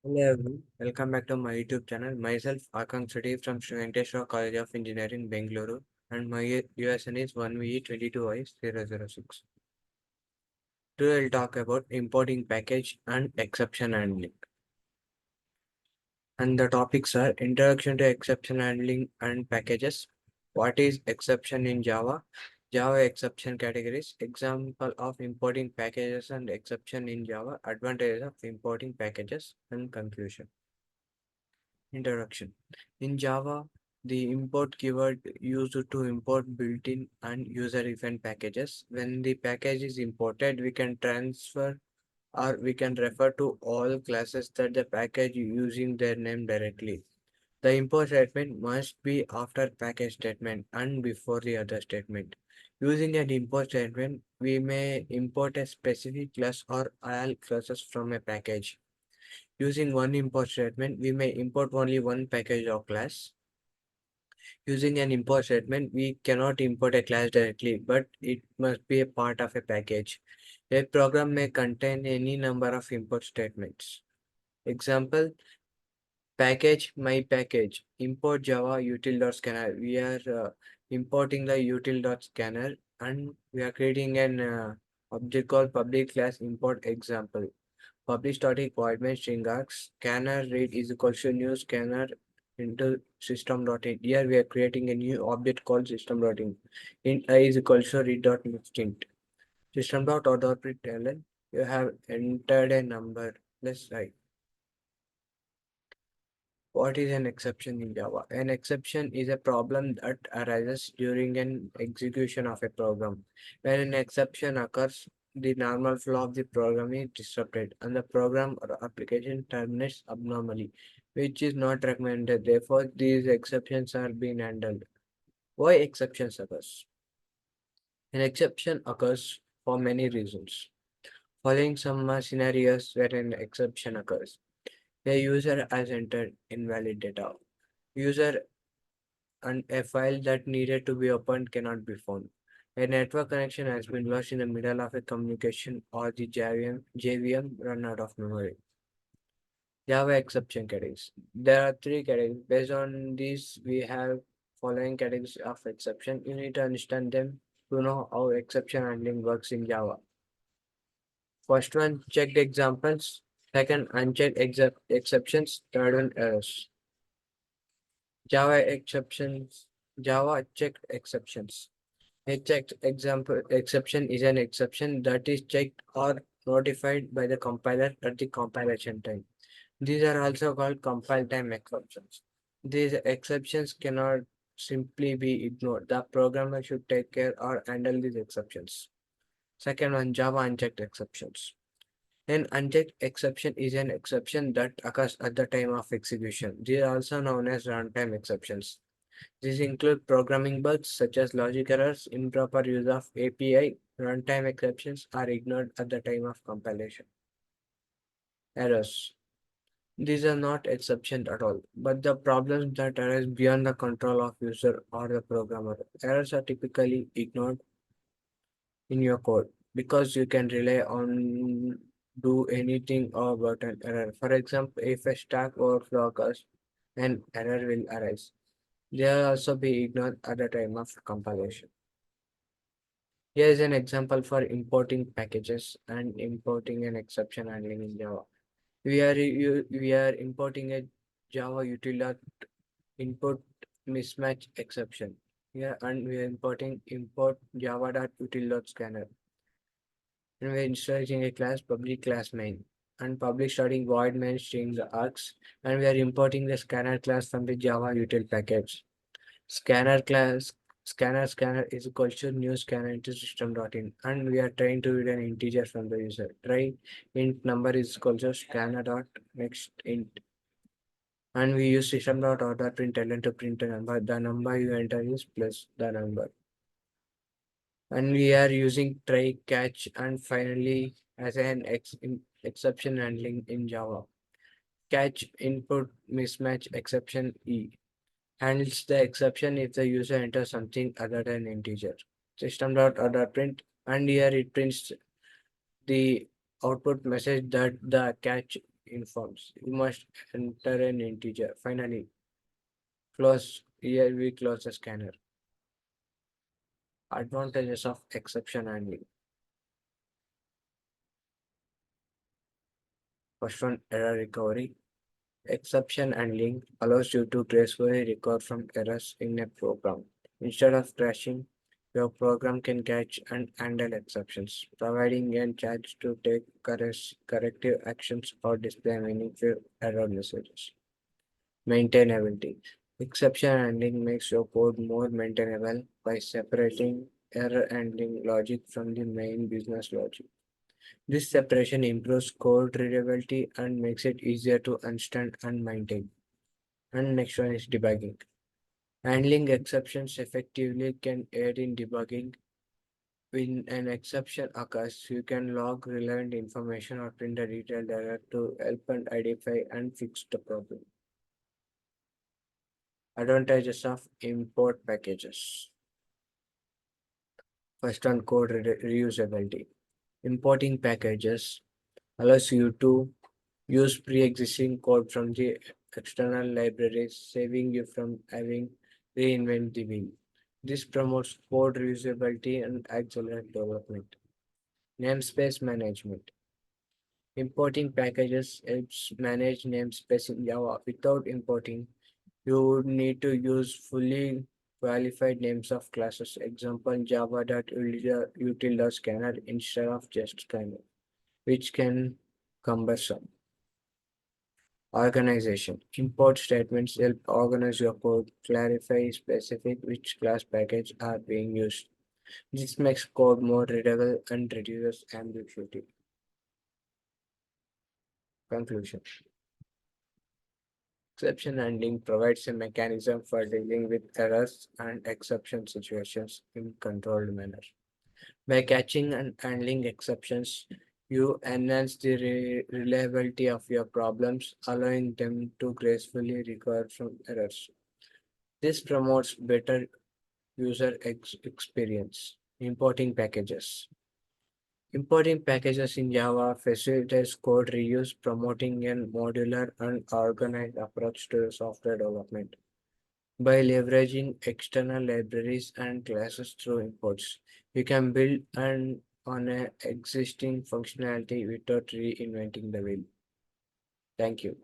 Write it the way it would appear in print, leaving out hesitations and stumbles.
Hello everyone, welcome back to my YouTube channel. Myself Akang Sudhi from Venkateswara College of Engineering, Bengaluru, and my USN is 1VE22I006. Today I'll talk about importing package and exception handling. And the topics are introduction to exception handling and packages. What is exception in Java? Java exception categories. Example of importing packages and exception in Java. Advantages of importing packages and conclusion. Introduction. In Java, the import keyword used to import built-in and user event packages. When the package is imported, we can transfer or we can refer to all classes that the package using their name directly. The import statement must be after package statement and before the other statement. Using an import statement, we may import a specific class or all classes from a package. Using one import statement, we may import only one package or class. Using an import statement, we cannot import a class directly, but it must be a part of a package. A program may contain any number of import statements. Example, package my package, import Java util.scanner. We are importing the util.scanner and we are creating an object called public class import example. Public static void main string args scanner read is equal to new scanner into system.in. Here we are creating a new object called system.in. Int I is equal to read.next int. System.out.println you have entered a number. Let's write. What is an exception in Java? An exception is a problem that arises during an execution of a program. When an exception occurs, the normal flow of the program is disrupted and the program or application terminates abnormally, which is not recommended. Therefore, these exceptions are being handled. Why exceptions occurs? An exception occurs for many reasons. Following some scenarios where an exception occurs. A user has entered invalid data. User and a file that needed to be opened cannot be found. A network connection has been lost in the middle of a communication or the JVM run out of memory. Java exception categories. There are three categories. Based on these, we have following categories of exception. You need to understand them to know how exception handling works in Java. First one, checked examples. Second, unchecked exceptions. Third one, errors. Java exceptions. Java checked exceptions. A checked example exception is an exception that is checked or notified by the compiler at the compilation time. These are also called compile time exceptions. These exceptions cannot simply be ignored. The programmer should take care or handle these exceptions. Second one, Java unchecked exceptions. An unchecked exception is an exception that occurs at the time of execution. These are also known as runtime exceptions. These include programming bugs such as logic errors, improper use of API, runtime exceptions are ignored at the time of compilation. Errors. These are not exceptions at all, but the problems that arise beyond the control of user or the programmer. Errors are typically ignored in your code because you can rely on do anything about an error. For example, if a stack overflow occurs, an error will arise. They will also be ignored at the time of compilation. Here is an example for importing packages and importing an exception handling in Java. We are importing a Java util input mismatch exception. Here and we are importing import java.util.scanner. And we are initializing a class public class main and public starting void main string the args, and we are importing the scanner class from the Java util package. Scanner class scanner is equal to new scanner into system.in, and we are trying to read an integer from the user. Try int number is equal to scanner dot next int, and we use system.out.println to print a number. The number you enter is plus the number, and we are using try catch and finally as an exception handling in Java. Catch input mismatch exception E handles the exception if the user enters something other than integer. System.out.print, and here it prints the output message that the catch informs. You must enter an integer. Finally, here we close the scanner. Advantages of exception handling. First one, error recovery. Exception handling allows you to gracefully recover from errors in a program. Instead of crashing, your program can catch and handle exceptions, providing a chance to take corrective actions or display meaningful error messages. Maintainability. Exception handling makes your code more maintainable by separating error handling logic from the main business logic. This separation improves code readability and makes it easier to understand and maintain. And next one is debugging. Handling exceptions effectively can aid in debugging. When an exception occurs, you can log relevant information or print a detailed error to help and identify and fix the problem. Advantages of import packages. First one, code reusability. Importing packages allows you to use pre-existing code from the external libraries, saving you from having reinvent the wheel. This promotes code reusability and accelerates development. Namespace management. Importing packages helps manage namespace in Java. Without importing, you would need to use fully qualified names of classes. Example, java.util scanner instead of just scanner, which can cumbersome. Organization. Import statements help organize your code, clarify specific which class package are being used. This makes code more readable and reduces ambiguity. Conclusion. Exception handling provides a mechanism for dealing with errors and exception situations in controlled manner. By catching and handling exceptions, you enhance the reliability of your problems, allowing them to gracefully recover from errors. This promotes better user experience. Importing packages. Importing packages in Java facilitates code reuse, promoting a modular and organized approach to software development. By leveraging external libraries and classes through imports, you can build on an existing functionality without reinventing the wheel. Thank you.